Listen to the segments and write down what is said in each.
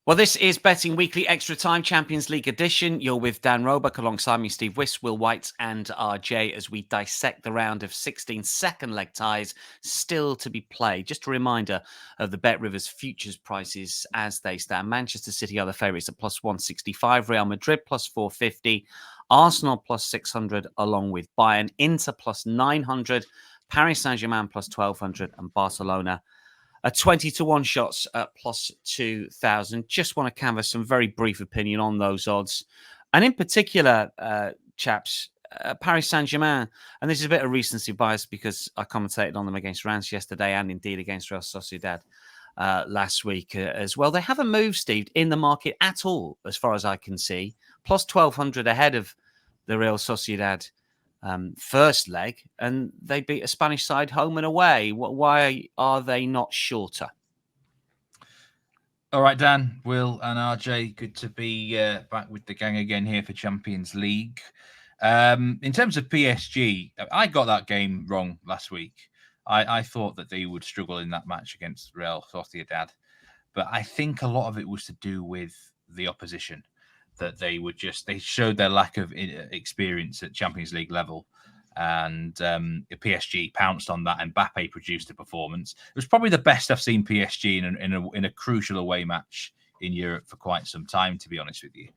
Well, this is Betting Weekly Extra Time Champions League edition. You're with Dan Roebuck alongside me, Steve Wiss, Will White and RJ as we dissect the round of 16 second leg ties still to be played. Just a reminder of the Bet Rivers futures prices as they stand. Manchester City are the favourites at plus 165, Real Madrid plus 450, Arsenal plus 600 along with Bayern, Inter plus 900, Paris Saint-Germain plus 1200 and Barcelona 20-1 shots at plus 2,000. Just want to canvass some very brief opinion on those odds. And in particular, chaps, Paris Saint-Germain, and this is a bit of recency bias because I commentated on them against Reims yesterday and indeed against Real Sociedad last week as well. They haven't moved, Steve, in the market at all, as far as I can see. Plus 1,200 ahead of the Real Sociedad first leg, and they beat a Spanish side home and away. Why are they not shorter? All right, Dan, Will, and RJ, good to be back with the gang again here for Champions League. In terms of PSG, I got that game wrong last week. I thought that they would struggle in that match against Real Sociedad, but I think a lot of it was to do with the opposition. That they showed their lack of experience at Champions League level, and PSG pounced on that. And Mbappe produced a performance. It was probably the best I've seen PSG in a crucial away match in Europe for quite some time, to be honest with you.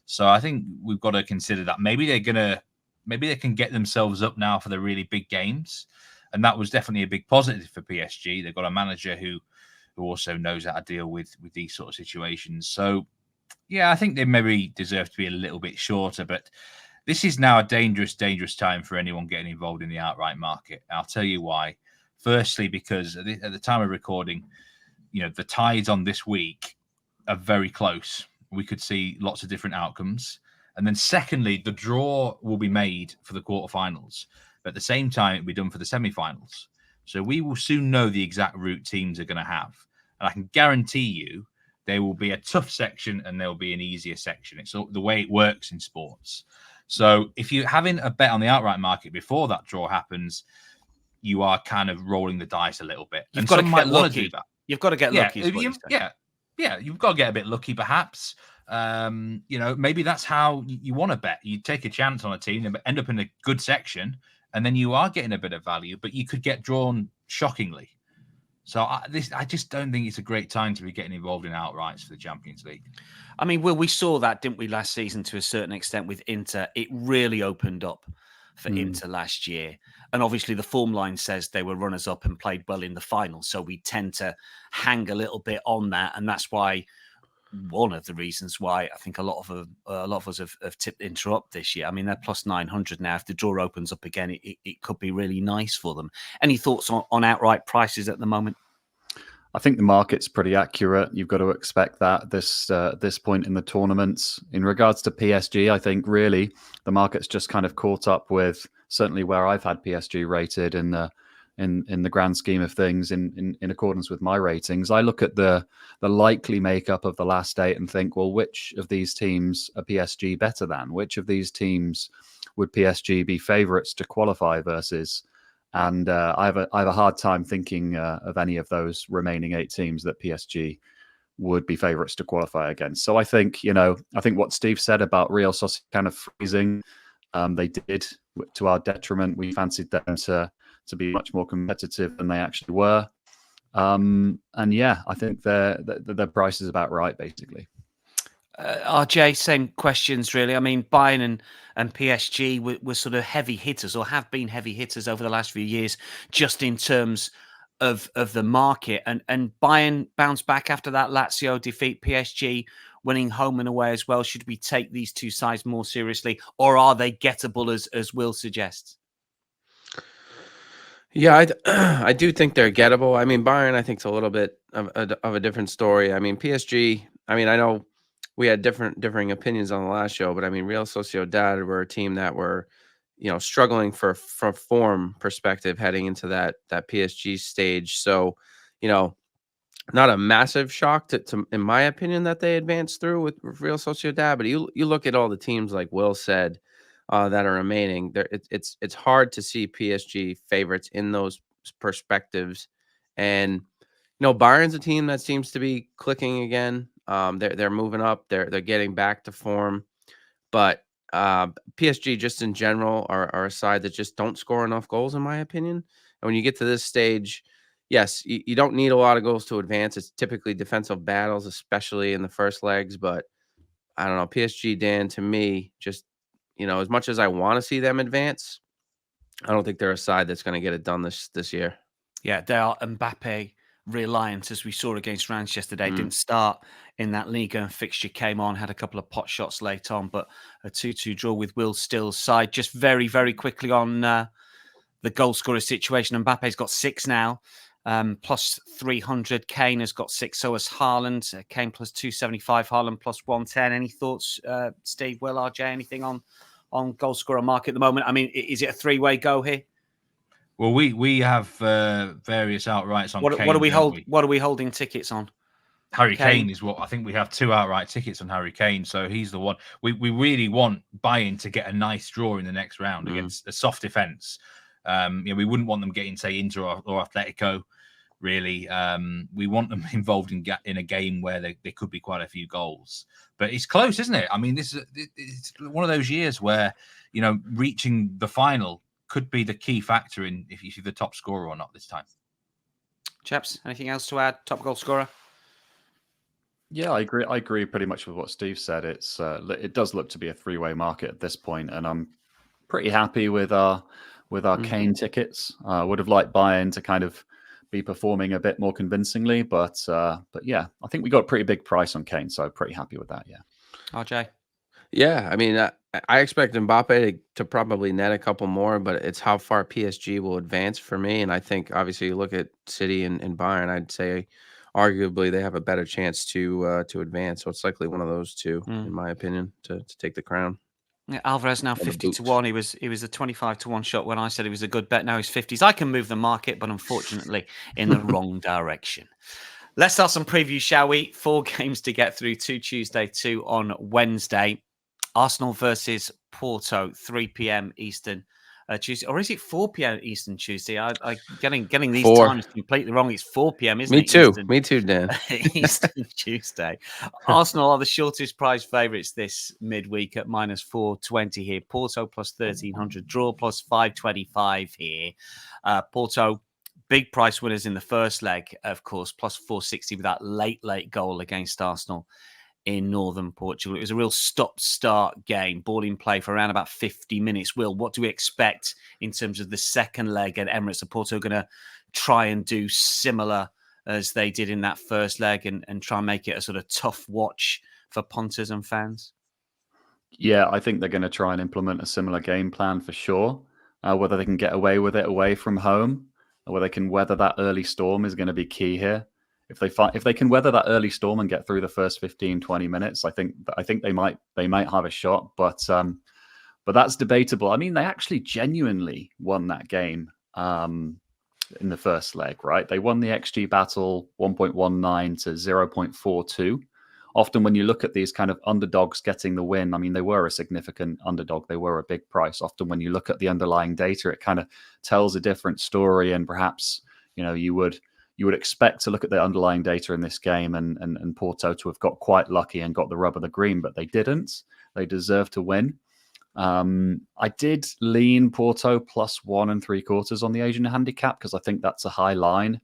So I think we've got to consider that maybe they can get themselves up now for the really big games, and that was definitely a big positive for PSG. They've got a manager who also knows how to deal with these sort of situations. So. Yeah, I think they maybe deserve to be a little bit shorter, but this is now a dangerous time for anyone getting involved in the outright market. I'll tell you why. Firstly, because at the time of recording, the ties on this week are very close. We could see lots of different outcomes. And then secondly, the draw will be made for the quarterfinals. But at the same time, it'll be done for the semifinals. So we will soon know the exact route teams are going to have. And I can guarantee you, there will be a tough section and there will be an easier section. It's the way it works in sports. So if you're having a bet on the outright market before that draw happens, you are kind of rolling the dice a little bit. You've got to get lucky. You've got to get lucky. Yeah, you've got to get a bit lucky, perhaps. Maybe that's how you want to bet. You take a chance on a team and end up in a good section, and then you are getting a bit of value, but you could get drawn shockingly. So I just don't think it's a great time to be getting involved in outrights for the Champions League. I mean, Will, we saw that, didn't we, last season to a certain extent with Inter? It really opened up for Inter last year. And obviously the form line says they were runners-up and played well in the final. So we tend to hang a little bit on that. And that's why one of the reasons why I think a lot of us have tipped Inter up this year. I mean, they're plus 900 now. If the draw opens up again, it could be really nice for them. Any thoughts on outright prices at the moment? I think the market's pretty accurate. You've got to expect that this point in the tournaments. In regards to PSG, I think really the market's just kind of caught up with certainly where I've had PSG rated in the grand scheme of things in accordance with my ratings. I look at the likely makeup of the last eight and think, well, which of these teams are PSG better than? Which of these teams would PSG be favourites to qualify versus? And I have a hard time thinking of any of those remaining eight teams that PSG would be favourites to qualify against. So I think what Steve said about Real Sociedad kind of freezing, they did to our detriment. We fancied them to be much more competitive than they actually were. And yeah, I think their price is about right, basically. RJ, same questions, really. I mean, Bayern and PSG were sort of heavy hitters or have been heavy hitters over the last few years, just in terms of the market. And Bayern bounced back after that Lazio defeat, PSG winning home and away as well. Should we take these two sides more seriously, or are they gettable, as Will suggests? Yeah, I do think they're gettable. I mean, Bayern, I think, is a little bit of a different story. I mean, PSG, I mean, I know we had differing opinions on the last show, but I mean, Real Sociedad were a team that were, struggling from form perspective heading into that PSG stage. So, not a massive shock to in my opinion, that they advanced through with Real Sociedad. But you look at all the teams, like Will said, that are remaining. It's hard to see PSG favorites in those perspectives. And Bayern's a team that seems to be clicking again. They're moving up. They're getting back to form. But PSG just in general are a side that just don't score enough goals, in my opinion. And when you get to this stage, yes, you don't need a lot of goals to advance. It's typically defensive battles, especially in the first legs. But I don't know, PSG, Dan, to me, just, as much as I want to see them advance, I don't think they're a side that's going to get it done this year. Yeah, they are Mbappe reliant, as we saw against Reims yesterday. Didn't start in that Liga and fixture, came on, had a couple of pot shots late on, but a 2-2 draw with Will Still's side. Just very, very quickly on the goal scorer situation. Mbappe's got 6 now, plus 300. Kane has got 6, so has Haaland. Kane plus 275, Haaland plus 110. Any thoughts, Steve, Will, RJ, anything on goal scorer market at the moment? I mean, is it a 3-way go here? Well, we have various outrights on Kane. What are we holding tickets on? Harry Kane is what I think we have 2 outright tickets on Harry Kane. So he's the one. We really want Bayern to get a nice draw in the next round against a soft defense. We wouldn't want them getting, say, Inter or Atletico. Really, we want them involved in a game where there could be quite a few goals. But it's close, isn't it? I mean, it's one of those years where reaching the final could be the key factor in if you're the top scorer or not this time. Chaps, anything else to add? Top goal scorer? Yeah, I agree pretty much with what Steve said. It does look to be a 3-way market at this point, and I'm pretty happy with our Kane tickets. Would have liked Bayern to kind of be performing a bit more convincingly, but yeah, I think we got a pretty big price on Kane, so I'm pretty happy with that. Yeah, RJ. Yeah, I mean, I expect Mbappe to probably net a couple more, but it's how far PSG will advance for me. And I think, obviously, you look at City and Bayern, I'd say arguably they have a better chance to advance. So it's likely one of those two, in my opinion, to take the crown. Yeah, Alvarez now 50-1. He was a 25-1 shot when I said he was a good bet. Now he's 50s. I can move the market, but unfortunately in the wrong direction. Let's start some previews, shall we? 4 games to get through. 2 Tuesday, 2 on Wednesday. Arsenal versus Porto, 3 p.m. Eastern Tuesday. Or is it 4 p.m. Eastern Tuesday? I'm getting these times completely wrong. It's 4 p.m., isn't it? Me too, Dan. Eastern Tuesday. Arsenal are the shortest prize favourites this midweek at minus 420 here. Porto plus 1,300. Draw plus 525 here. Porto, big price winners in the first leg, of course, plus 460 with that late goal against Arsenal in northern Portugal. It was a real stop-start game, ball in play for around about 50 minutes. Will, what do we expect in terms of the second leg at Emirates? Are Porto going to try and do similar as they did in that first leg and try and make it a sort of tough watch for punters and fans? Yeah, I think they're going to try and implement a similar game plan for sure. Whether they can get away with it away from home, or whether they can weather that early storm is going to be key here. If they can weather that early storm and get through the first 15-20 minutes, I think they might have a shot. But that's debatable. I mean, they actually genuinely won that game in the first leg, right? They won the XG battle 1.19 to 0.42. Often when you look at these kind of underdogs getting the win, I mean, they were a significant underdog. They were a big price. Often when you look at the underlying data, it kind of tells a different story. And perhaps, you would expect to look at the underlying data in this game and Porto to have got quite lucky and got the rub of the green, but they didn't. They deserve to win. I did lean Porto plus 1 3/4 on the Asian handicap because I think that's a high line.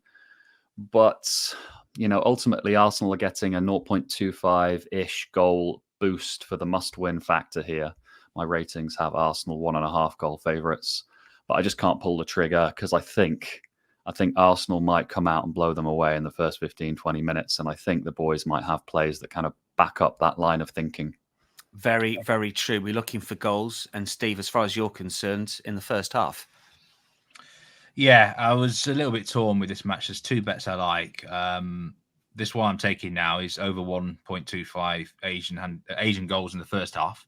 But, ultimately Arsenal are getting a 0.25-ish goal boost for the must-win factor here. My ratings have Arsenal 1.5 goal favourites, but I just can't pull the trigger because I think Arsenal might come out and blow them away in the first 15-20 minutes. And I think the boys might have plays that kind of back up that line of thinking. Very, very true. We're looking for goals. And Steve, as far as you're concerned, in the first half. Yeah, I was a little bit torn with this match. There's 2 bets I like. This one I'm taking now is over 1.25 Asian goals in the first half.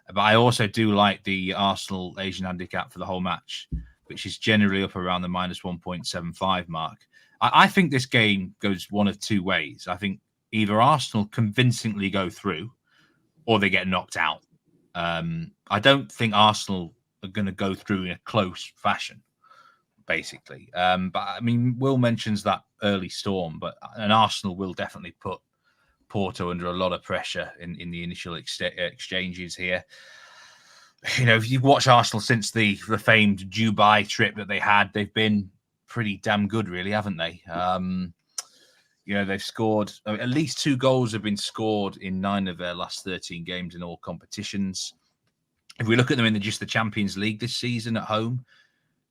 But I also do like the Arsenal Asian handicap for the whole match, which is generally up around the minus 1.75 mark. I think this game goes one of 2 ways. I think either Arsenal convincingly go through or they get knocked out. I don't think Arsenal are going to go through in a close fashion, basically. But I mean, Will mentions that early storm, but an Arsenal will definitely put Porto under a lot of pressure in the initial exchanges here. You know, if you've watched Arsenal since the famed Dubai trip that they had, they've been pretty damn good, really, haven't they? You know, they've scored at least 2 goals have been scored in 9 of their last 13 games in all competitions. If we look at them in just the Champions League this season at home,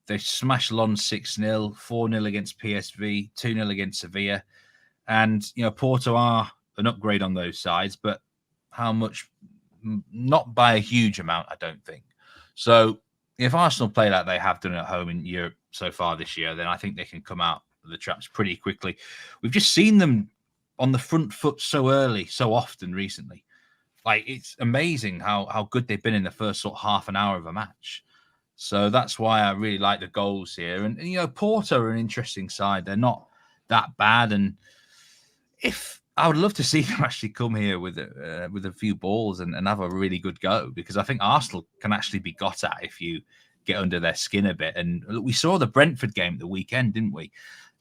they've smashed Lens 6-0, 4-0 against PSV, 2-0 against Sevilla. And, you know, Porto are an upgrade on those sides, but how much? Not by a huge amount, I don't think. So if Arsenal play like they have done at home in Europe so far this year, then I think they can come out of the traps pretty quickly. We've just seen them on the front foot so early, so often recently. Like, it's amazing how good they've been in the first sort of half an hour of a match. So that's why I really like the goals here. And you know, Porto are an interesting side. They're not that bad. And I would love to see them actually come here with a few balls and have a really good go, because I think Arsenal can actually be got at if you get under their skin a bit. And we saw the Brentford game at the weekend, didn't we?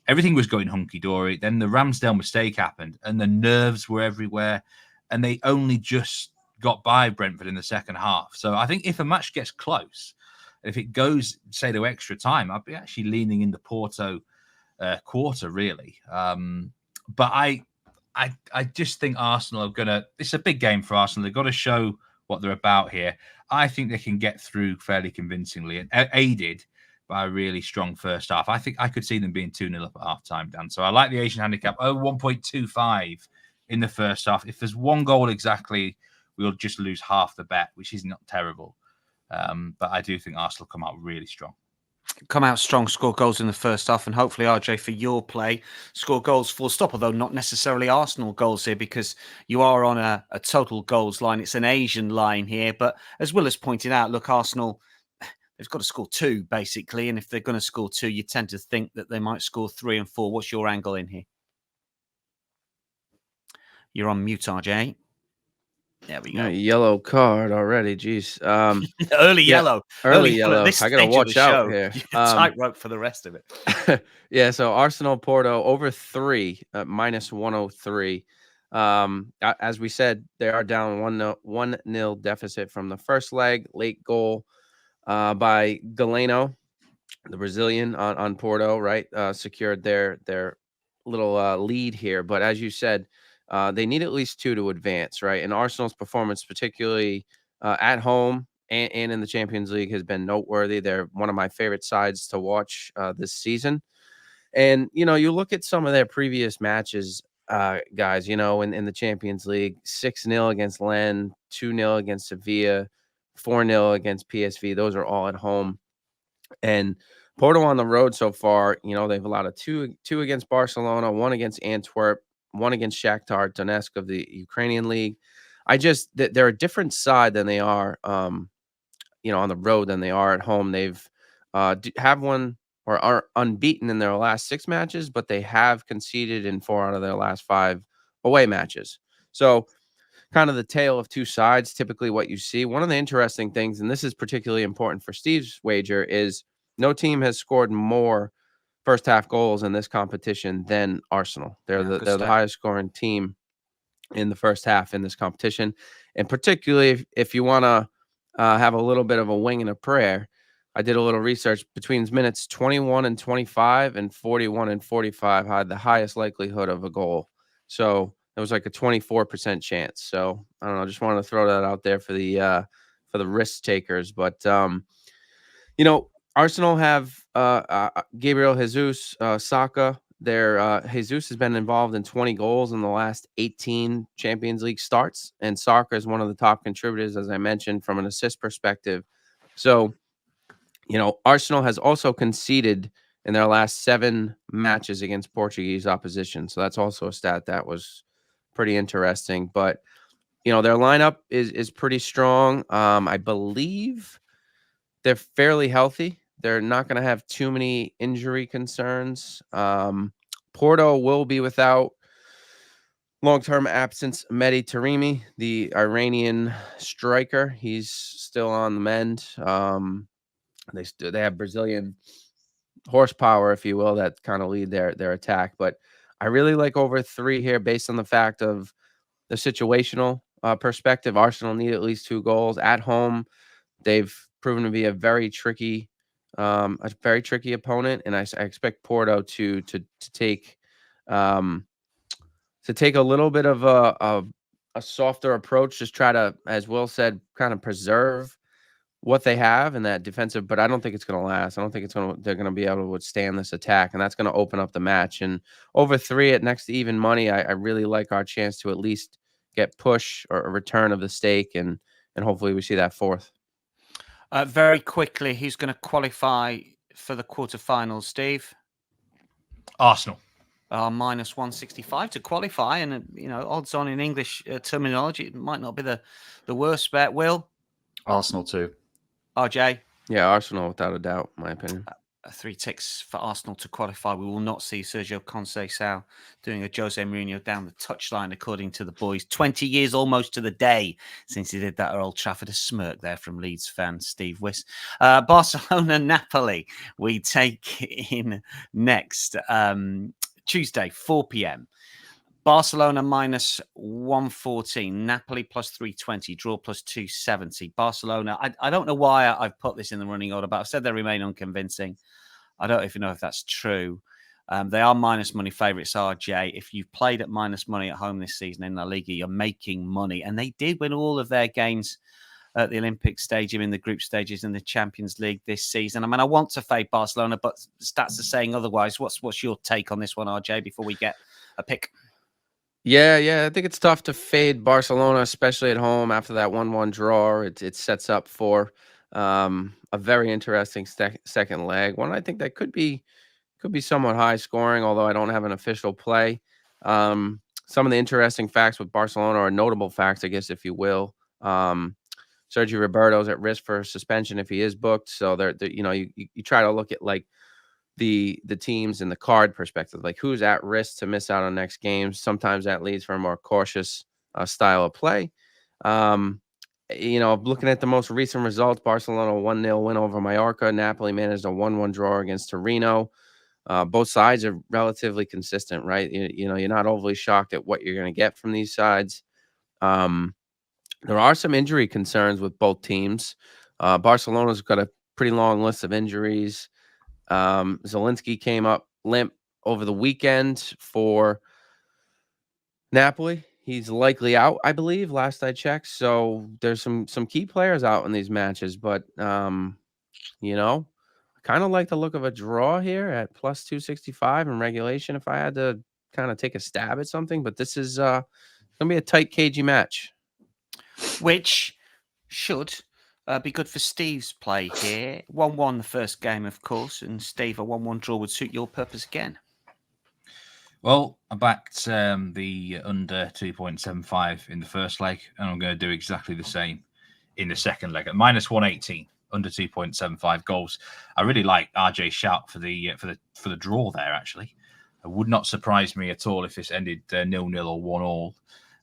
Everything was going hunky-dory. Then the Ramsdale mistake happened and the nerves were everywhere. And they only just got by Brentford in the second half. So I think if a match gets close, if it goes, say, to extra time, I'd be actually leaning in the Porto quarter, really. But I just think Arsenal are going to... It's a big game for Arsenal. They've got to show what they're about here. I think they can get through fairly convincingly, and aided by a really strong first half. I think I could see them being 2-0 up at half-time, Dan. So I like the Asian handicap. 1.25 in the first half. If there's 1 goal exactly, we'll just lose half the bet, which is not terrible. But I do think Arsenal come out really strong. Come out strong, score goals in the first half, and hopefully, RJ, for your play, score goals full stop, although not necessarily Arsenal goals here, because you are on a total goals line. It's an Asian line here, but as Will has pointed out, look, Arsenal, they've got to score 2, basically, and if they're going to score 2, you tend to think that they might score 3 and 4. What's your angle in here? You're on mute, RJ. There we go. Yellow card already. Jeez. Early yellow. Early yellow. I gotta watch out here. Tightrope for the rest of it. Yeah. So Arsenal Porto over 3 minus 103. As we said, they are down 1-0 deficit from the first leg. Late goal by Galeno, the Brazilian on Porto. Right, secured their little lead here. But as you said, they need at least 2 to advance, right? And Arsenal's performance, particularly at home and in the Champions League, has been noteworthy. They're one of my favorite sides to watch this season. And, you know, you look at some of their previous matches, guys, you know, in the Champions League, 6-0 against Lens, 2-0 against Sevilla, 4-0 against PSV. Those are all at home. And Porto on the road so far, you know, they've allowed a 2 against Barcelona, 1 against Antwerp, 1 against Shakhtar Donetsk of the Ukrainian league. They're a different side than they are, you know, on the road than they are at home. They've have won or are unbeaten in their last 6 matches, but they have conceded in 4 out of their last 5 away matches. So kind of the tale of 2 sides, typically what you see. One of the interesting things, and this is particularly important for Steve's wager, is no team has scored more first half goals in this competition than Arsenal. They're the highest scoring team in the first half in this competition. And particularly if you want to have a little bit of a wing and a prayer, I did a little research. Between minutes 21 and 25 and 41 and 45 had the highest likelihood of a goal. So it was like a 24% chance. So I don't know, just wanted to throw that out there for the risk takers. But you know, Arsenal have Gabriel Jesus, Saka. Jesus has been involved in 20 goals in the last 18 Champions League starts, and Saka is one of the top contributors, as I mentioned, from an assist perspective. So, you know, Arsenal has also conceded in their last 7 matches against Portuguese opposition. So that's also a stat that was pretty interesting. But, you know, their lineup is pretty strong. I believe they're fairly healthy. They're not going to have too many injury concerns. Porto will be without long-term absence Mehdi Taremi, the Iranian striker. He's still on the mend. They have Brazilian horsepower, if you will, that kind of lead their attack. But I really like over 3 here based on the fact of the situational perspective, Arsenal need at least 2 goals at home. They've proven to be a very tricky opponent, and I expect Porto to take a little bit of a softer approach, just try to, as Will said, kind of preserve what they have in that defensive, but I don't think it's going to last. I don't think they're going to be able to withstand this attack, and that's going to open up the match. And over 3 at next to even money, I really like our chance to at least get push or a return of the stake, and hopefully we see that 4th. Very quickly, who's going to qualify for the quarterfinals, Steve? Arsenal. Minus 165 to qualify, and odds on in English terminology, it might not be the worst bet. Will? Arsenal too. RJ? Yeah, Arsenal without a doubt, in my opinion. 3 ticks for Arsenal to qualify. We will not see Sergio Conceição doing a Jose Mourinho down the touchline, according to the boys. 20 years almost to the day since he did that at Old Trafford. A smirk there from Leeds fan Steve Wiss. Barcelona, Napoli, we take in next Tuesday, 4 p.m. Barcelona minus 114, Napoli plus 320, draw plus 270. Barcelona, I don't know why I've put this in the running order, but I've said they remain unconvincing. I don't even know if that's true. They are minus money favourites, RJ. If you've played at minus money at home this season in La Liga, you're making money. And they did win all of their games at the Olympic Stadium in the group stages in the Champions League this season. I mean, I want to fade Barcelona, but stats are saying otherwise. What's your take on this one, RJ, before we get a pick? Yeah. I think it's tough to fade Barcelona, especially at home after that 1-1 draw. It sets up for a very interesting second leg. One I think that could be somewhat high scoring, although I don't have an official play. Some of the interesting facts with Barcelona, or notable facts, I guess, if you will. Sergio Roberto's at risk for suspension if he is booked. So you try to look at like the teams in the card perspective, like who's at risk to miss out on next games. Sometimes that leads for a more cautious style of play. Looking at the most recent results, Barcelona 1-0 win over Mallorca. Napoli managed a 1-1 draw against Torino. Both sides are relatively consistent, right? You're not overly shocked at what you're going to get from these sides. There are some injury concerns with both teams. Barcelona's got a pretty long list of injuries. Zielinski came up limp over the weekend for Napoli. He's likely out, I believe, last I checked. So there's some key players out in these matches, but I kind of like the look of a draw here at plus 265 in regulation if I had to kind of take a stab at something. But this is going to be a tight, cagey match. Which should be good for Steve's play here. 1-1 the first game, of course, and Steve, a 1-1 draw would suit your purpose again. Well, I backed the under 2.75 in the first leg, and I'm going to do exactly the same in the second leg at minus 118, under 2.75 goals. I really like RJ's shout for the draw there. Actually, it would not surprise me at all if this ended 0-0 or 1-1.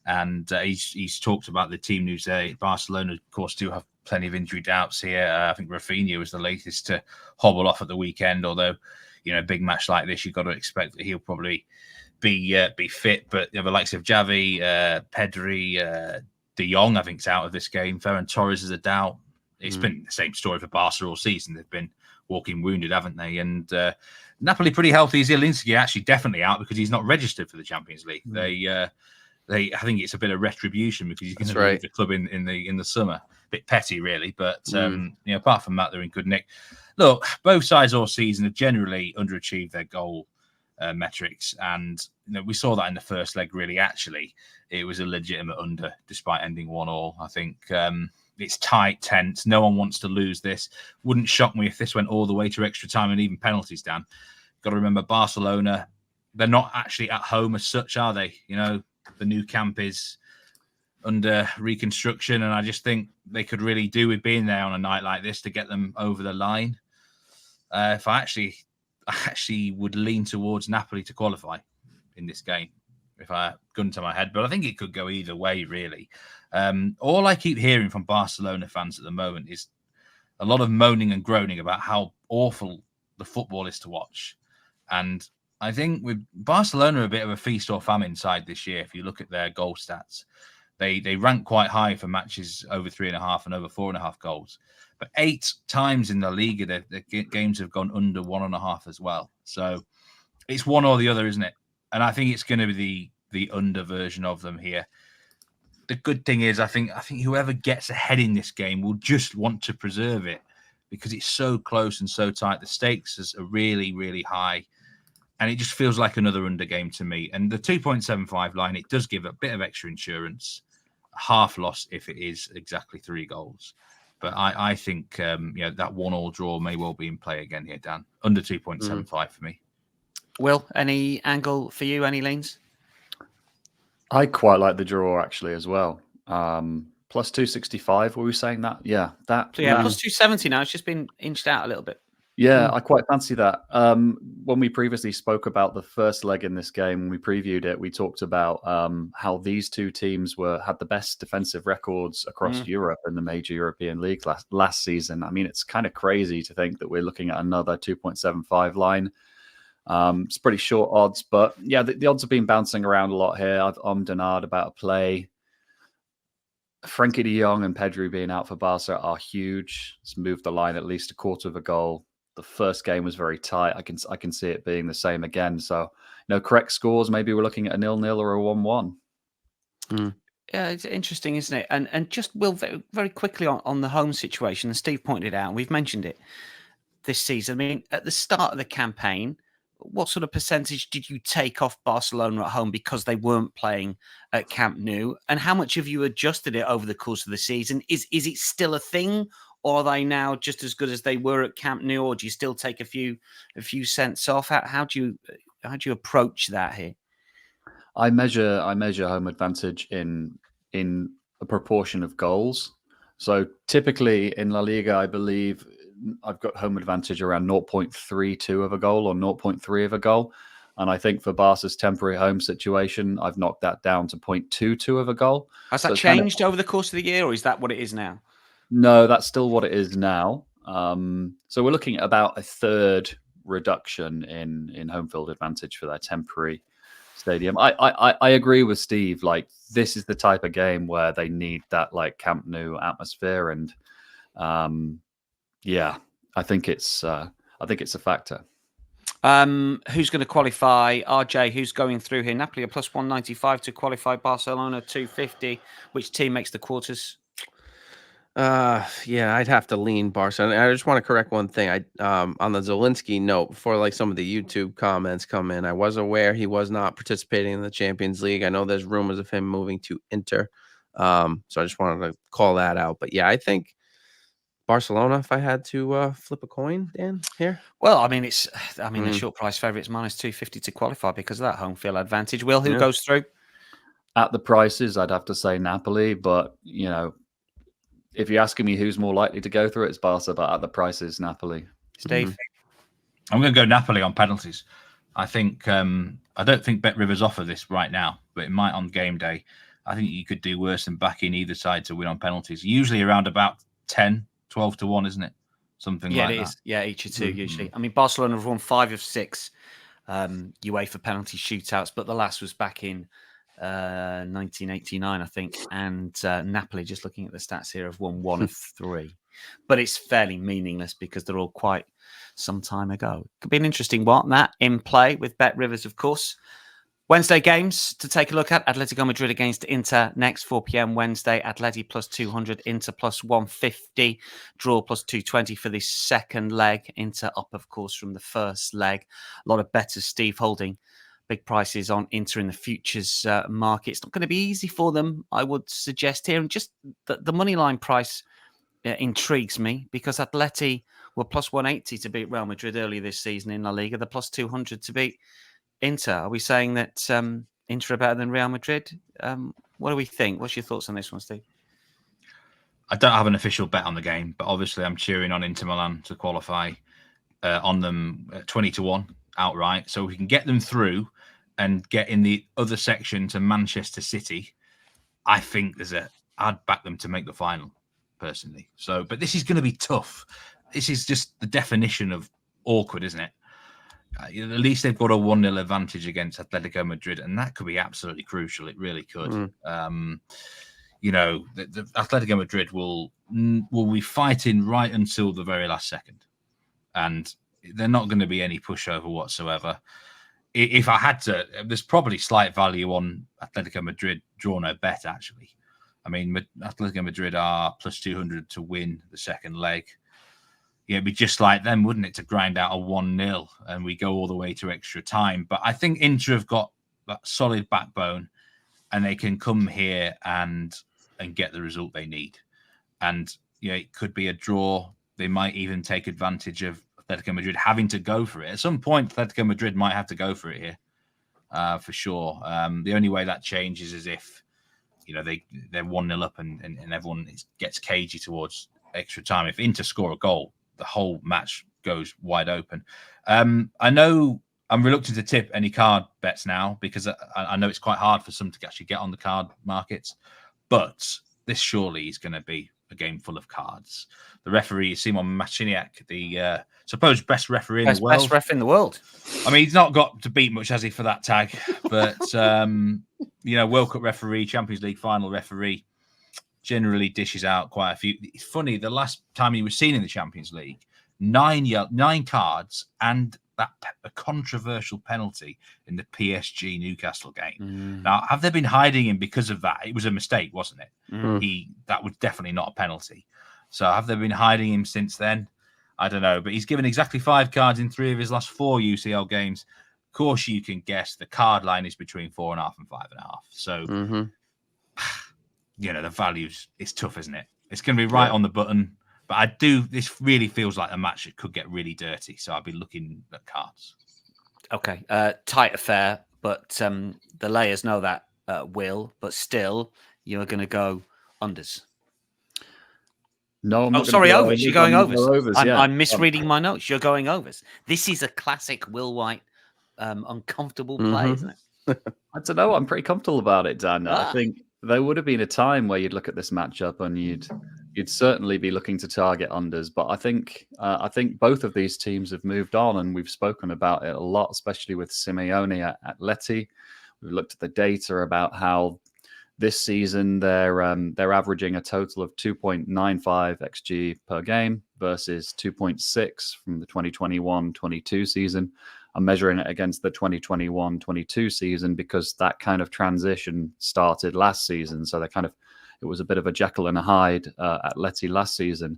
And he's talked about the team news there. Barcelona, of course, do have plenty of injury doubts here. I think Rafinha was the latest to hobble off at the weekend. Although, a big match like this, you've got to expect that he'll probably be fit. But the likes of Xavi, Pedri, De Jong, I think, is out of this game. Ferran Torres is a doubt. It's been the same story for Barca all season. They've been walking wounded, haven't they? And Napoli pretty healthy. Zielinski actually definitely out because he's not registered for the Champions League. I think it's a bit of retribution because he's going to leave the club in the summer. A bit petty, really, but apart from that, they're in good nick. Look, both sides all season have generally underachieved their goal metrics, and we saw that in the first leg. Really, actually, it was a legitimate under, despite ending 1-1. I think it's tight, tense. No one wants to lose this. Wouldn't shock me if this went all the way to extra time and even penalties. Dan, got to remember Barcelona. They're not actually at home as such, are they? The new camp is under reconstruction, and I just think they could really do with being there on a night like this to get them over the line. I actually would lean towards Napoli to qualify in this game if I gun to my head, but I think it could go either way, really. All I keep hearing from Barcelona fans at the moment is a lot of moaning and groaning about how awful the football is to watch. And I think with Barcelona, a bit of a feast or famine side this year. If you look at their goal stats, they rank quite high for matches over 3.5 and over 4.5 goals. But 8 times in the Liga, the games have gone under 1.5 as well. So it's one or the other, isn't it? And I think it's going to be the under version of them here. The good thing is, I think whoever gets ahead in this game will just want to preserve it because it's so close and so tight. The stakes are really, really high. And it just feels like another under game to me. And the 2.75 line, it does give a bit of extra insurance, half loss if it is exactly 3 goals. But I think that 1-1 draw may well be in play again here, Dan. Under 2.75 for me. Will, any angle for you? Any leans? I quite like the draw actually as well. Plus 265. Were we saying that? Yeah, that. So yeah, plus 270 now. It's just been inched out a little bit. Yeah, I quite fancy that. When we previously spoke about the first leg in this game, when we previewed it, we talked about how these two teams had the best defensive records across Europe in the major European league last season. I mean, it's kind of crazy to think that we're looking at another 2.75 line. It's pretty short odds, but yeah, the odds have been bouncing around a lot here. I've Denard about a play. Frankie de Jong and Pedri being out for Barca are huge. It's moved the line at least a quarter of a goal. The first game was very tight. I can see it being the same again. So, correct scores. Maybe we're looking at a 0-0 or a 1-1. Yeah, it's interesting, isn't it? And just Will, very, very quickly on the home situation. And Steve pointed out, and we've mentioned it this season. I mean, at the start of the campaign, what sort of percentage did you take off Barcelona at home because they weren't playing at Camp Nou? And how much have you adjusted it over the course of the season? Is it still a thing? Or are they now just as good as they were at Camp Nou, or do you still take a few cents off? How do you approach that here? I measure home advantage in a proportion of goals. So typically in La Liga, I believe I've got home advantage around 0.32 of a goal or 0.3 of a goal. And I think for Barca's temporary home situation, I've knocked that down to 0.22 of a goal. Has that changed over the course of the year, or is that what it is now? No, that's still what it is now. So we're looking at about a third reduction in home field advantage for their temporary stadium. I agree with Steve. Like, this is the type of game where they need that like Camp Nou atmosphere, and I think it's a factor. Who's going to qualify? RJ, who's going through here? Napoli are plus 195 to qualify. Barcelona 250. Which team makes the quarters? I'd have to lean Barcelona. I just want to correct one thing. On the Zielinski note, before like some of the YouTube comments come in, I was aware he was not participating in the Champions League. I know there's rumors of him moving to Inter. So I just wanted to call that out. But yeah, I think Barcelona, if I had to flip a coin, Dan, here. Well, I mean, the short price favourites minus 250 to qualify because of that home field advantage. Will, who goes through? At the prices, I'd have to say Napoli, but if you're asking me who's more likely to go through, it's Barca, but at the prices, Napoli. Steve? I'm going to go Napoli on penalties. I think I don't think Bet Rivers offer this right now, but it might on game day. I think you could do worse than backing either side to win on penalties. Usually around about 10, 12 to 1, isn't it? Something like that. Yeah, it is. Yeah, each of two usually. I mean, Barcelona have won 5 of 6 UEFA penalty shootouts, but the last was back in 1989, I think, and Napoli, just looking at the stats here, have won 1 of 3, but it's fairly meaningless because they're all quite some time ago. Could be an interesting one, that in play with Bet Rivers, of course. Wednesday games to take a look at: Atletico Madrid against Inter next 4 p.m. Wednesday. Atleti plus 200, Inter plus 150, draw plus 220 for the second leg. Inter up, of course, from the first leg. A lot of bettors, Steve, holding big prices on Inter in the futures market. It's not going to be easy for them, I would suggest here. And just the money line price intrigues me because Atleti were plus 180 to beat Real Madrid earlier this season in La Liga. They're plus 200 to beat Inter. Are we saying that Inter are better than Real Madrid? What do we think? What's your thoughts on this one, Steve? I don't have an official bet on the game, but obviously I'm cheering on Inter Milan to qualify on them 20 to 1 outright. So we can get them through and get in the other section to Manchester City. I think I'd back them to make the final, personally. So, but this is going to be tough. This is just the definition of awkward, isn't it? At least they've got a 1-0 advantage against Atletico Madrid, and that could be absolutely crucial. It really could. The Atletico Madrid will be fighting right until the very last second, and they're not going to be any pushover whatsoever. If I had to, there's probably slight value on Atletico Madrid draw no bet, actually. I mean, Atletico Madrid are plus 200 to win the second leg. Yeah, it'd be just like them, wouldn't it, to grind out a 1-0 and we go all the way to extra time. But I think Inter have got that solid backbone and they can come here and get the result they need. And it could be a draw. They might even take advantage of Atletico Madrid having to go for it. At some point, Atletico Madrid might have to go for it here, for sure. The only way that changes is if they're 1-0 up and everyone gets cagey towards extra time. If Inter score a goal, the whole match goes wide open. I know I'm reluctant to tip any card bets now because I know it's quite hard for some to actually get on the card markets, but this surely is going to be a game full of cards. The referee, Simon Machiniak, the supposed best referee in the world. Best ref in the world. I mean, he's not got to beat much, has he, for that tag? But, World Cup referee, Champions League final referee, generally dishes out quite a few. It's funny, the last time he was seen in the Champions League, 9 cards and a controversial penalty in the PSG Newcastle game. Now, have they been hiding him because of that? It was a mistake, wasn't it? That was definitely not a penalty. So have they been hiding him since then? I don't know. But he's given exactly 5 cards in 3 of his last 4 UCL games. Of course, you can guess the card line is between 4.5 and 5.5. So, the values, it's tough, isn't it? It's going to be right on the button. But this really feels like a match that could get really dirty. So I'll be looking at cards. Okay. Tight affair, but the layers know that, Will. But still, you're going to go unders. No, I'm not sorry, go overs. You're going overs. Yeah. I'm misreading my notes. You're going overs. This is a classic Will White uncomfortable play, isn't it? I don't know. I'm pretty comfortable about it, Dan. I think there would have been a time where you'd look at this matchup and you'd certainly be looking to target unders. But I think both of these teams have moved on, and we've spoken about it a lot, especially with Simeone at Atleti. We've looked at the data about how this season they're averaging a total of 2.95 xG per game versus 2.6 from the 2021-22 season. I'm measuring it against the 2021-22 season because that kind of transition started last season. So it was a bit of a Jekyll and a Hyde at Atleti last season.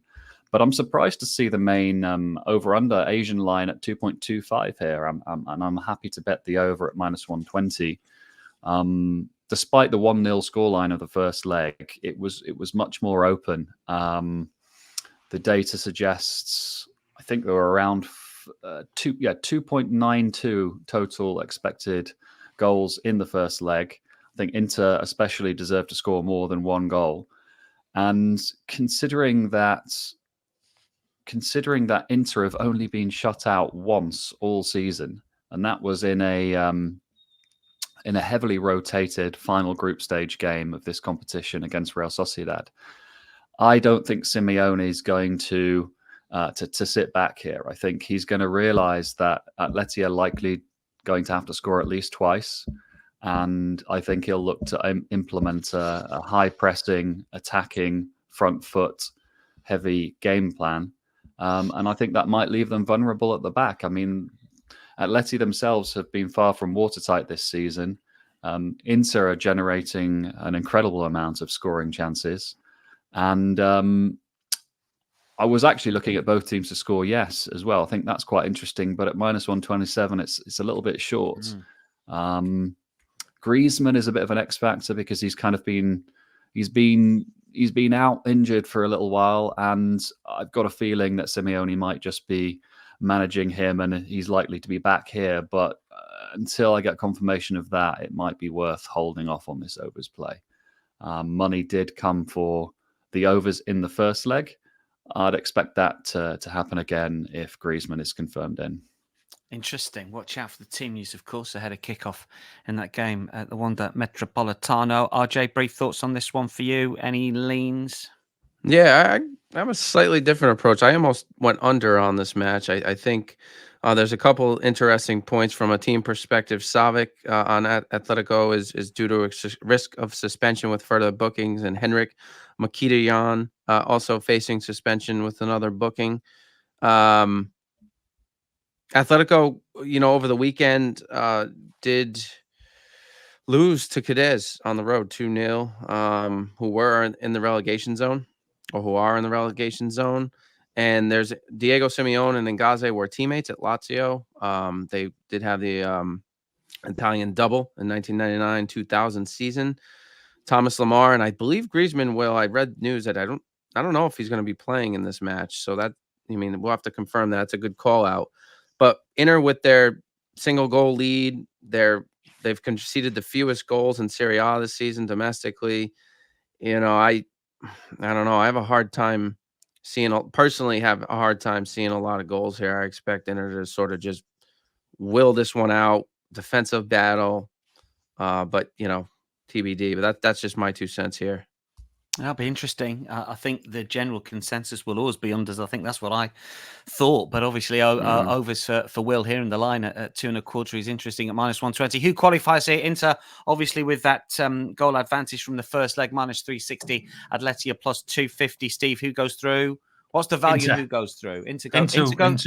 But I'm surprised to see the main over-under Asian line at 2.25 here. I'm happy to bet the over at -120. Despite the 1-0 scoreline of the first leg, it was much more open. The data suggests, I think there were around 2.92 total expected goals in the first leg. I think Inter especially deserved to score more than 1 goal. And considering that Inter have only been shut out once all season, and that was in a heavily rotated final group stage game of this competition against Real Sociedad, I don't think Simeone is going to sit back here. I think he's going to realize that Atleti are likely going to have to score at least twice. And I think he'll look to implement a high pressing, attacking, front foot heavy game plan. And I think that might leave them vulnerable at the back. I mean, Atleti themselves have been far from watertight this season. Inter are generating an incredible amount of scoring chances. And I was actually looking at both teams to score yes as well. I think that's quite interesting. But at -127, it's a little bit short. Griezmann is a bit of an X factor because he's been out injured for a little while, and I've got a feeling that Simeone might just be managing him, and he's likely to be back here. But until I get confirmation of that, it might be worth holding off on this overs play. Money did come for the overs in the first leg. I'd expect that to happen again if Griezmann is confirmed in. Interesting. Watch out for the team news, of course, ahead of kickoff in that game at the Wanda Metropolitano. RJ, brief thoughts on this one for you? Any leans? Yeah, I have a slightly different approach. I almost went under on this match. I think There's a couple interesting points from a team perspective. Savic on Atletico is due to risk of suspension with further bookings, and Henrik Mkhitaryan also facing suspension with another booking. Atletico, over the weekend did lose to Cadiz on the road 2-0, who were in the relegation zone, or who are in the relegation zone. And there's Diego Simeone and Ngaze were teammates at Lazio. They did have the Italian double in 1999-2000 season. Thomas Lemar and I believe Griezmann will. I read news that I don't know if he's going to be playing in this match. So we'll have to confirm that. It's a good call out. But Inter, with their single goal lead, they've conceded the fewest goals in Serie A this season domestically. I don't know. I have a hard time personally have a hard time seeing a lot of goals here. I expect Inter to sort of just will this one out, defensive battle. But TBD. But that's just my 2 cents here. That'll be interesting. I think the general consensus will always be unders. I think that's what I thought. But obviously, overs for Will here in the line at 2.25 is interesting at -120. Who qualifies here? Inter, obviously, with that goal advantage from the first leg, -360. Atletico +250. Steve, who goes through? What's the value? Inter. Who goes through? Inter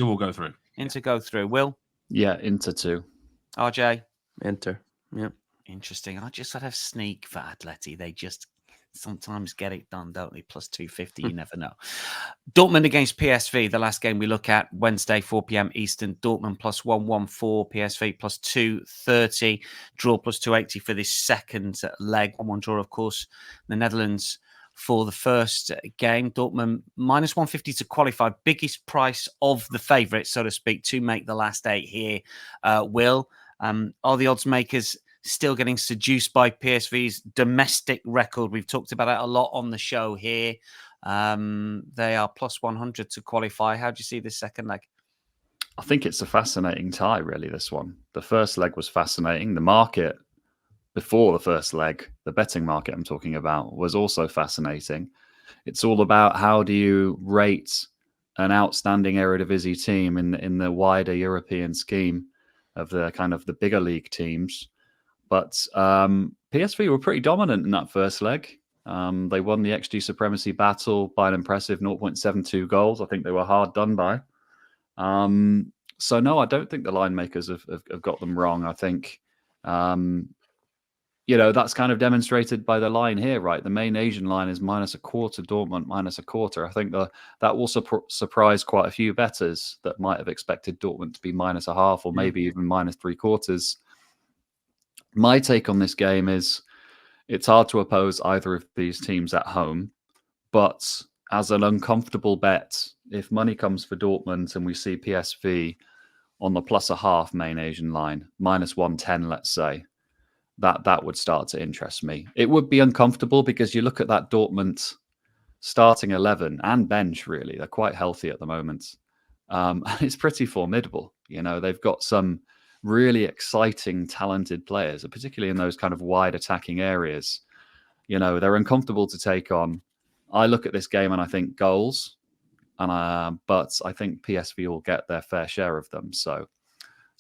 will go through. Inter go through. Will? Yeah, Inter 2. RJ? Inter. Yeah. Interesting. I just had a sneak for Atleti. They just sometimes get it done, don't they? +250, you never know. Dortmund against PSV, the last game we look at, Wednesday, 4 p.m. Eastern. Dortmund +114, PSV +230, draw +280 for this second leg. 1-1 draw, of course. The Netherlands for the first game. Dortmund -150 to qualify. Biggest price of the favourites, so to speak, to make the last 8 here. Will, are the odds makers still getting seduced by PSV's domestic record? We've talked about it a lot on the show here. They are +100 to qualify. How do you see this second leg? I think it's a fascinating tie, really, this one. The first leg was fascinating. The market before the first leg, the betting market I'm talking about, was also fascinating. It's all about how do you rate an outstanding Eredivisie team in the wider European scheme of the kind of the bigger league teams. But PSV were pretty dominant in that first leg. They won the XG supremacy battle by an impressive 0.72 goals. I think they were hard done by. So no, I don't think the line makers have got them wrong. I think, that's kind of demonstrated by the line here, right? The main Asian line is -1/4, Dortmund -1/4. I think that will surprise quite a few bettors that might have expected Dortmund to be -1/2 or maybe even -3/4. My take on this game is it's hard to oppose either of these teams at home, but as an uncomfortable bet, if money comes for Dortmund and we see PSV on the +1/2 main Asian line, -110, let's say, that would start to interest me. It would be uncomfortable because you look at that Dortmund starting 11 and bench, really. They're quite healthy at the moment. It's pretty formidable. They've got some really exciting, talented players, particularly in those kind of wide attacking areas. They're uncomfortable to take on. I look at this game and I think goals, but I think PSV will get their fair share of them. So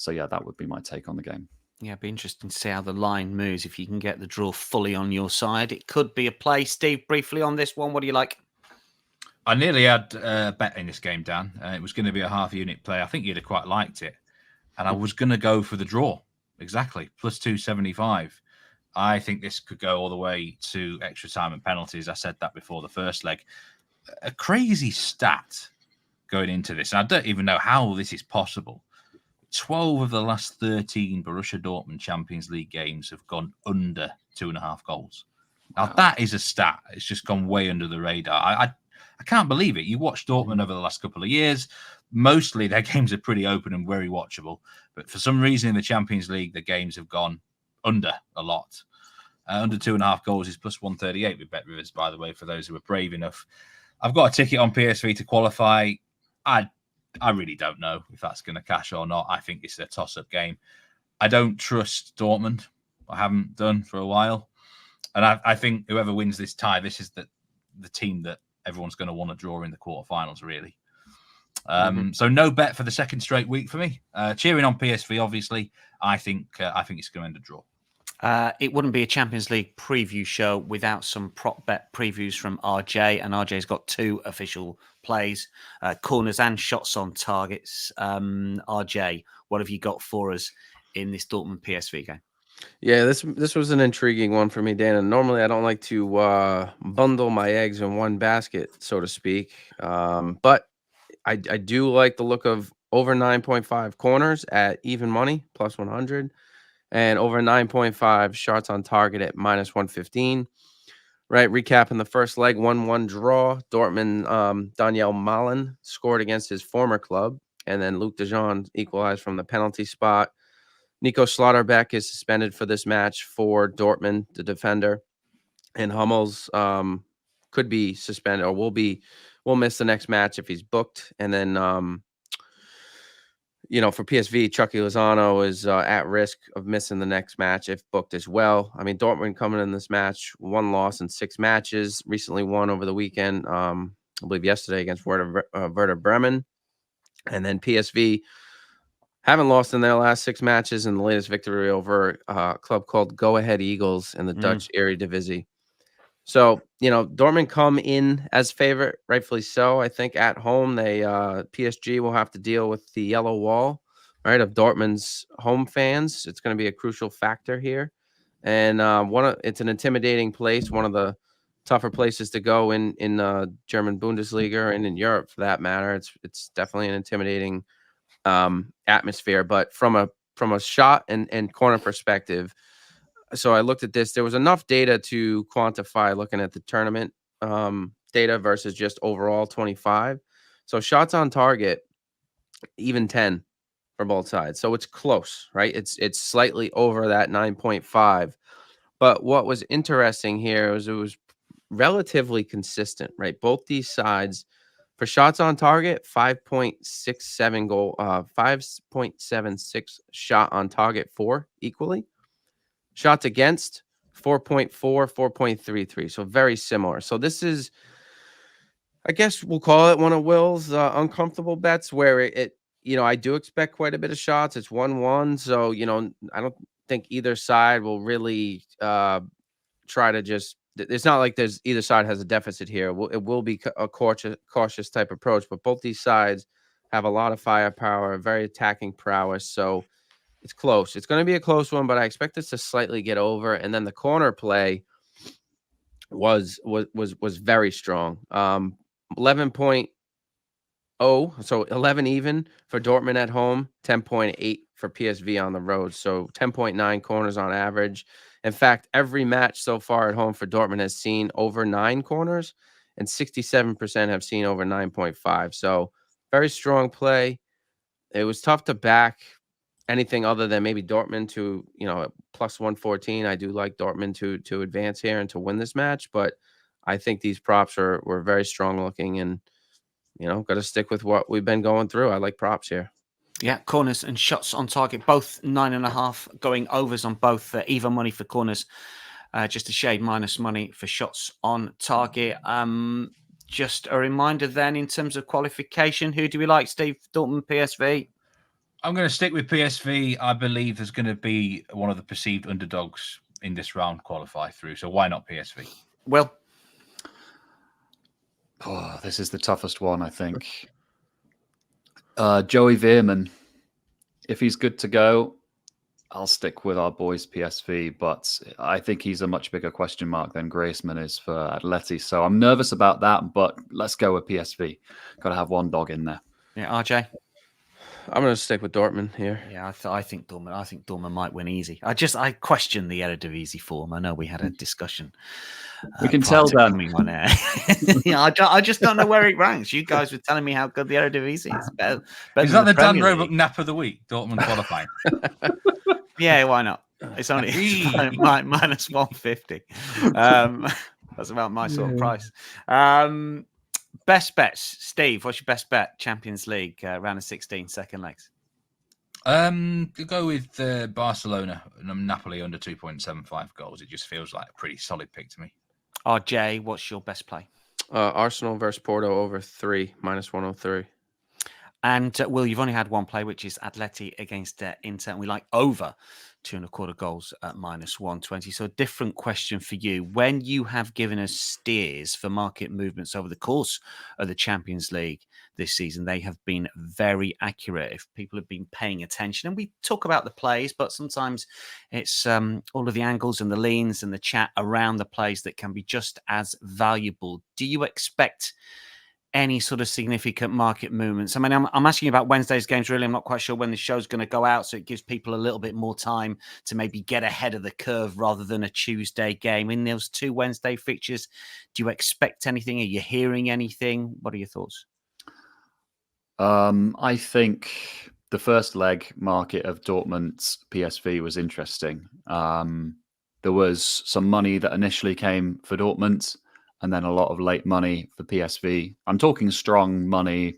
yeah, that would be my take on the game. Yeah, it'd be interesting to see how the line moves. If you can get the draw fully on your side, it could be a play. Steve, briefly on this one, what do you like? I nearly had a bet in this game, Dan. It was going to be a half-unit play. I think you'd have quite liked it. And I was going to go for the draw. Exactly. +275. I think this could go all the way to extra time and penalties. I said that before the first leg. A crazy stat going into this. And I don't even know how this is possible. 12 of the last 13 Borussia Dortmund Champions League games have gone under 2.5 goals. Now, that is a stat. It's just gone way under the radar. I can't believe it. You watch Dortmund over the last couple of years. Mostly their games are pretty open and very watchable. But for some reason in the Champions League, the games have gone under a lot. Under 2.5 goals is +138 with Bet Rivers, by the way, for those who are brave enough. I've got a ticket on PSV to qualify. I really don't know if that's going to cash or not. I think this is a toss-up game. I don't trust Dortmund. I haven't done for a while. And I think whoever wins this tie, this is the team that everyone's going to want to draw in the quarterfinals, really. So no bet for the second straight week for me. Cheering on PSV, obviously. I think it's going to end a draw. It wouldn't be a Champions League preview show without some prop bet previews from RJ, and RJ's got 2 official plays, corners and shots on targets. RJ, what have you got for us in this Dortmund PSV game? Yeah, this was an intriguing one for me, Dan. And normally I don't like to bundle my eggs in one basket, so to speak. But I do like the look of over 9.5 corners at even money, plus 100, and over 9.5 shots on target at minus 115. Right, recapping the first leg, 1-1 draw. Dortmund, Daniel Milan scored against his former club, and then Luc de Jong equalized from the penalty spot. Nico Schlotterbeck is suspended for this match for Dortmund, the defender, and Hummels could be suspended or will miss the next match if he's booked. And then, for PSV, Chucky Lozano is at risk of missing the next match if booked as well. I mean, Dortmund coming in this match, 1 loss in 6 matches, recently won over the weekend, I believe yesterday against Werder Bremen. And then PSV haven't lost in their last 6 matches, and the latest victory over a club called Go Ahead Eagles in the Dutch Eredivisie. So, Dortmund come in as favorite, rightfully so. I think at home, PSG will have to deal with the yellow wall, right, of Dortmund's home fans. It's going to be a crucial factor here. And it's an intimidating place, one of the tougher places to go in German Bundesliga and in Europe for that matter. It's definitely an intimidating atmosphere, but from a shot and corner perspective. So I looked at this. There was enough data to quantify looking at the tournament data versus just overall 25. So shots on target, even 10 for both sides. So it's close, right? It's slightly over that 9.5. But what was interesting here was it was relatively consistent, right? Both these sides. For shots on target, 5.67 goal, 5.76 shot on target for equally. Shots against, 4.4, 4.33. So very similar. So this is, I guess we'll call it one of Will's uncomfortable bets where it I do expect quite a bit of shots. It's 1-1. So, I don't think either side will really try to just, it's not like there's either side has a deficit here. It will be a cautious type approach, but both these sides have a lot of firepower, very attacking prowess. So it's close. It's going to be a close one, but I expect this to slightly get over. And then the corner play was very strong. 11.0, so 11 even for Dortmund at home, 10.8 for PSV on the road. So 10.9 corners on average. In fact, every match so far at home for Dortmund has seen over 9 corners, and 67% have seen over 9.5. So very strong play. It was tough to back anything other than maybe Dortmund to, plus 114. I do like Dortmund to advance here and to win this match, but I think these props were very strong looking, and, got to stick with what we've been going through. I like props here. Yeah, corners and shots on target, both 9.5, going overs on both, even money for corners, just a shade minus money for shots on target. Just a reminder then, in terms of qualification, who do we like, Steve? Dortmund, PSV? I'm going to stick with PSV. I believe there's going to be one of the perceived underdogs in this round qualify through. So why not PSV? Well, this is the toughest one, I think. Joey Veerman, if he's good to go, I'll stick with our boys PSV, but I think he's a much bigger question mark than Griezmann is for Atleti. So I'm nervous about that, but let's go with PSV. Got to have one dog in there. Yeah, RJ? I'm going to stick with Dortmund here. Yeah, I think Dortmund. I think Dortmund might win easy. I question the Eredivisie form. I know we had a discussion. We can tell that. On air. I just don't know where it ranks. You guys were telling me how good the Eredivisie is. Better is that the Dan Premier Roebuck League. nap of the week? Dortmund qualifying. Yeah, why not? It's only minus 150. That's about my sort of price. Best bets, Steve. What's your best bet? Champions League round of 16, second legs. Go with Barcelona and Napoli under 2.75 goals. It just feels like a pretty solid pick to me. RJ, what's your best play? Arsenal versus Porto over 3, minus 103. And Will, you've only had one play, which is Atleti against Inter, and we like over 2.25 goals at -120. So a different question for you. When you have given us steers for market movements over the course of the Champions League this season, they have been very accurate if people have been paying attention. And we talk about the plays, but sometimes it's all of the angles and the leans and the chat around the plays that can be just as valuable. Do you expect any sort of significant market movements? I mean, I'm asking you about Wednesday's games, really. I'm not quite sure when the show's going to go out, so it gives people a little bit more time to maybe get ahead of the curve rather than a Tuesday game. In those 2 Wednesday fixtures, do you expect anything? Are you hearing anything? What are your thoughts? I think the first leg market of Dortmund's PSV was interesting. There was some money that initially came for Dortmund, and then a lot of late money for PSV. I'm talking strong money,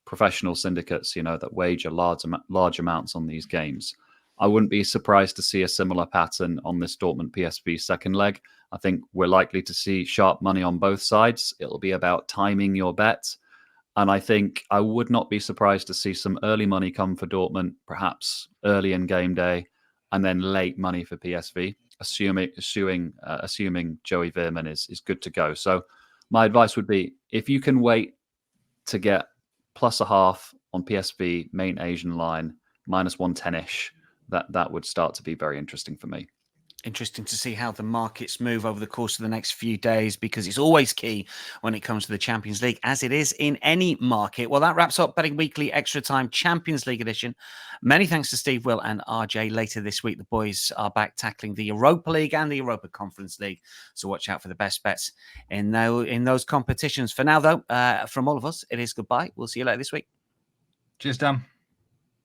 professional syndicates, that wager large amounts on these games. I wouldn't be surprised to see a similar pattern on this Dortmund PSV second leg. I think we're likely to see sharp money on both sides. It'll be about timing your bet. And I think I would not be surprised to see some early money come for Dortmund, perhaps early in game day, and then late money for PSV, assuming Joey Veerman is good to go. So my advice would be, if you can wait to get +0.5 on PSV main Asian line, -110-ish, that would start to be very interesting for me. Interesting to see how the markets move over the course of the next few days, because it's always key when it comes to the Champions League, as it is in any market. Well, that wraps up Betting Weekly Extra Time Champions League edition. Many thanks to Steve, Will, and RJ. Later this week, the boys are back tackling the Europa League and the Europa Conference League. So watch out for the best bets in those competitions. For now, though, from all of us, it is goodbye. We'll see you later this week. Cheers, Dan.